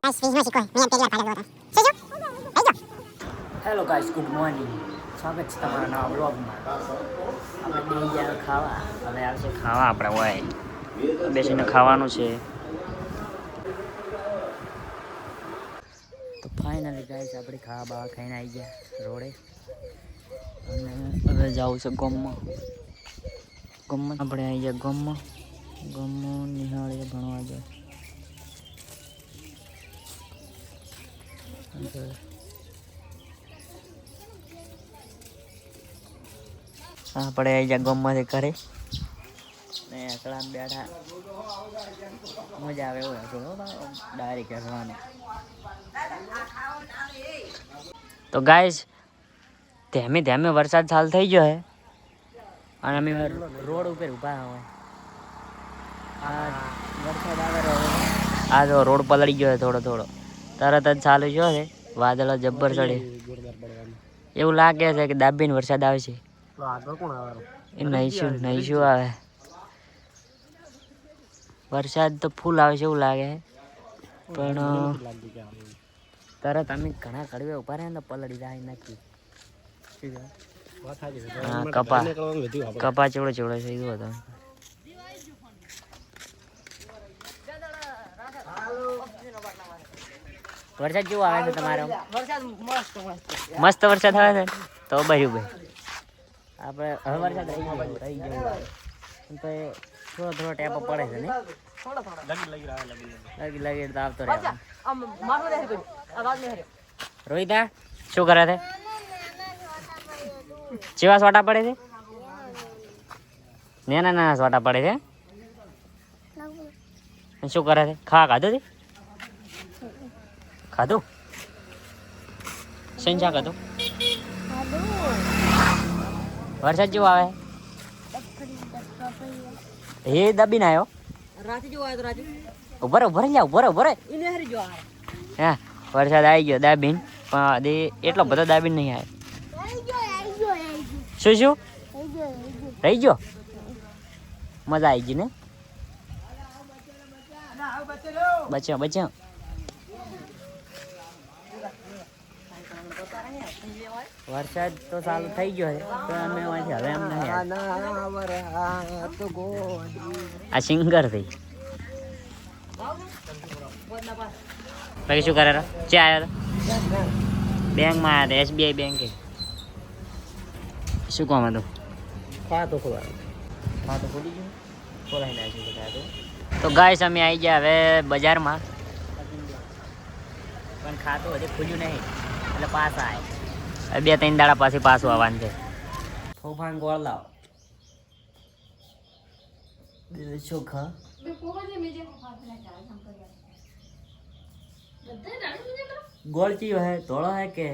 Hello guys, good morning. સ્વાગત છે તમારા નવા બ્લોગમાં. આપણે બે ગયા ખાવા. હવે આવશે ખાવા આપણે હોય બેસીને ખાવાનું છે. તો ફાઇનલી ગાઈસ આપણે ખાવા બાવા ખાઈને આવી ગયા રોડે અને હવે જવું છે ગામમાં. આપણે આવી ગયા ગામમાં નિહાળીએ ભણવા જાય. આપણે આવી ગયા ગામમાંથી ઘરે ને એકલા બેઠા મજા આવે એવું હતું ડાયરી કરવાની. તો ગાઈસ ધીમે ધીમે વરસાદ ચાલુ થઈ ગયો છે અને અમે રોડ ઉપર ઊભા હોય. વરસાદ આવે આ જો રોડ પલળી ગયો છે થોડો તરત જ ચાલુ થયો છે. વાદળો જબ્બર ચડે એવું લાગે છે કે દાબીને વરસાદ આવે છે. એ નહીશું આવે વરસાદ તો ફૂલ આવે છે એવું લાગે પણ તરત અમે ઘણા કડવે ઉભા રહ્યા ને પલળી જાય નાખી. કપા ચેવડો છે એવું હતું. વરસાદ કેવો આવે છે તમારો? મસ્ત વરસાદ આવે છે તો ભર્યું ભાઈ આપણે હવે વરસાદ રહી ગયો થોડો ટેપો પડે છે ને લગી તો આવતો રહે. રોહિતા શું કરે છે? ચેવા સોટા પડે છે? નાના સોટા પડે છે. શું કરે છે? ખાધું સંચા ખાધું. વરસાદ જેવો આવે એ દબીને આવ્યો. ઉભરે હા વરસાદ આવી ગયો દાબીન પણ એટલો બધો દાબીન નહીં આવે. શું રહી ગયો? મજા આવી ગઈ ને? બચ્યા વરસાદ તો ચાલુ થઈ ગયો છે તો અમે હવે એમ નહીં. આ સિંગર થઈ બાકી શું કરે ચે આવ્યો બેંકમાં આવ્યા હતા SBI બેંકે. શું કામ હતું? ખાતું ખોલી ગયું ખોલાઈ નાખ્યું. તો ગાઈસ અમે આવી ગયા હવે બજારમાં પણ ખાતું હજી ખુલ્યું નહીં એટલે પાછા આવે 2-3 દાડા પછી પાછું આવવાનું છે. ફોફાન ગોળ લાવ ચોખા ગોળ ચીયો હે ધોળો હે કે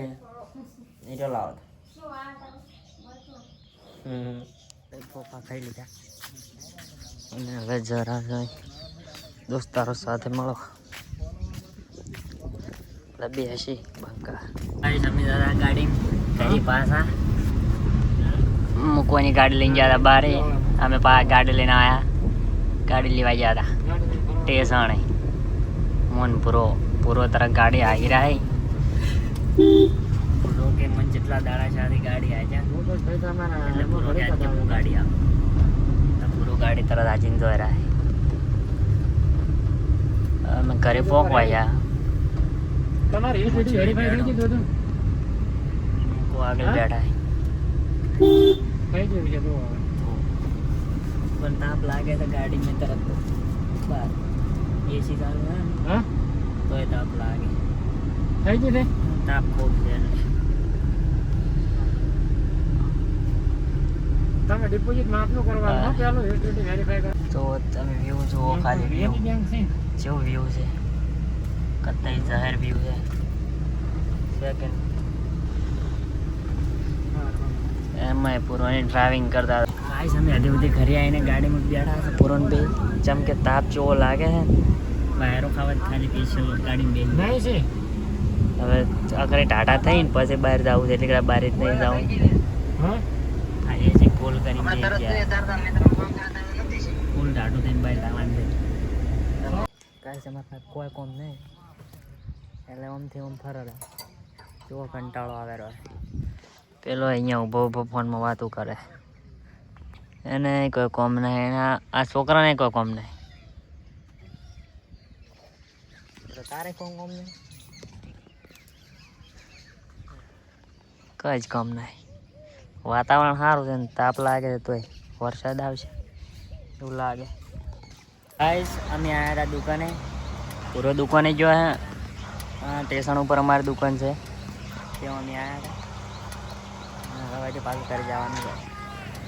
નીચો લાવો. ફોફા ખાઈ લીધા અને હવે જરા દોસ્તારો સાથે મળો બે હશી બંકા. અમે દાદા ગાડી ઘરી પાછા મૂકવાની ગાડી લઈને ગયા હતા બારે. અમે ગાડી લઈને આવ્યા ગાડી લેવા ગયા હતા ટેસાણે મોન પૂરો તરફ ગાડી આવી રહી. પૂરો કે મન જેટલા દાડા સાથે ગાડી આવ્યા એટલે પૂરો કે આજે હું ગાડી આવું પૂરો ગાડી તરત આજીને જોઈ રહી. અમે ઘરે પહોંચવા ગયા આગળ બેઠા પણ તાપ લાગે તો ગાડી में તરત બાર એસી ચાલુ હે તો એ તાપ લાગે થઈ ગયું ને તાપ ખૂબ છે. તમે ડિપોઝિટ માપનું કરવાનું પેલું એટીટી વેરીફાઈ કરો તો તમે વ્યૂ જુઓ ખાલી વ્યૂ જેવું વ્યૂ છે કતઈ જાહેર વ્યૂ છે. સેકન્ડ એમાં પૂરોની ડ્રાઇવિંગ કરતા ગાઈસ અમે હજી સુધી ઘરે આવીને ગાડીમાં બેઠા છે. પૂરોને બે જેમ કે તાપ જેવો લાગે છે બહારો ખાવા ખાલી પીછે ગાડીમાં બે નહીં છે. હવે અગર ટાટા થઈને પછી બહાર જવું છે એટલે બહાર જ નહીં જવું. હા એ જે કોલ કરીને ફૂલ ટાટું થઈને બહાર જવાનું છે. ગાઈસ અમારે કોઈ કોમ નહીં એટલે આમથી આમ ફરે જો કંટાળો આવે રહ્યો. પેલો અહીંયા ઊભો ઊભો ફોનમાં વાતો કરે, એને કોઈ કોમ નહીં, એના આ છોકરાને કોઈ કોમ નહીં. તારે કોમ નહીં, કઈ જ કામ નહીં. વાતાવરણ સારું છે ને તાપ લાગે છે તોય વરસાદ આવશે એવું લાગે. ગાઈસ અમે આવ્યા હતા દુકાને, પૂરો દુકાને જો હે સ્ટેશન ઉપર અમારી દુકાન છે ત્યાં અમે આવ્યા હતા. હવે પાછું ઘરે જવાનું છે.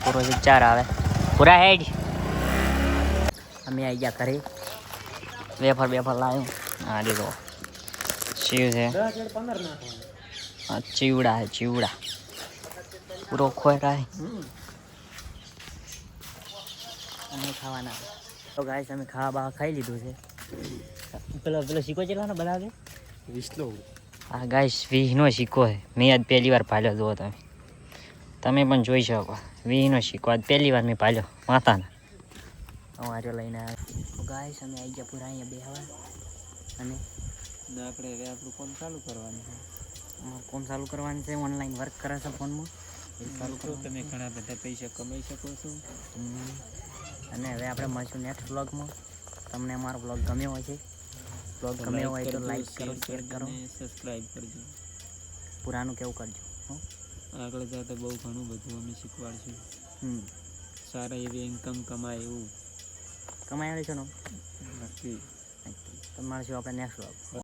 પૂરો 4 આવે પૂરા હેડ. અમે આવી ગયા ઘરે, વેફર લાવ્યું. હા દીધો શિવ છે, ચીવડા છે ચીવડા પૂરો ખોરાય અમે ખાવાના. તો ગાઈસ અમે ખાવા ખાઈ લીધું છે. પેલો સિક્કો ચેટલાનો બનાવે 20નો. હા ગાઈસ 20નો સિક્કો છે. મેં આજ પહેલી વાર પાલ્યો. જુઓ તમે પણ જોઈ શકો 20નો સિક્કો આજ પહેલી વાર મેં પાલ્યો માતાના. અમારે લઈને આવ્યા. ગાઈસ અમે આવી ગયા પૂરા અહીંયા બેહવા અને આપણે હવે આપણું કોમ ચાલુ કરવાનું છે. કોમ ચાલુ કરવાનું છે. ઓનલાઈન વર્ક કરે છે ફોનમાં. એ ચાલુ કરો તમે ઘણા બધા પૈસા કમાઈ શકો છો. અને હવે આપણે મળશું નેક્સ્ટ વ્લોગમાં. તમને અમારો વ્લોગ ગમ્યો હોય છે, વ્લોગ ગમ્યો હોય તો લાઈક કરો, શેર કરો, સબસ્ક્રાઈબ કરજો. પુરાનું કેવું કરજો. આગળ જતા બહુ ઘણું બધું અમે શીખવાડશું. સારા એવી ઇન્કમ કમાય એવું કમાય છે ને નક્કી. તો મળશું આપણે નેક્સ્ટ વ્લોગ.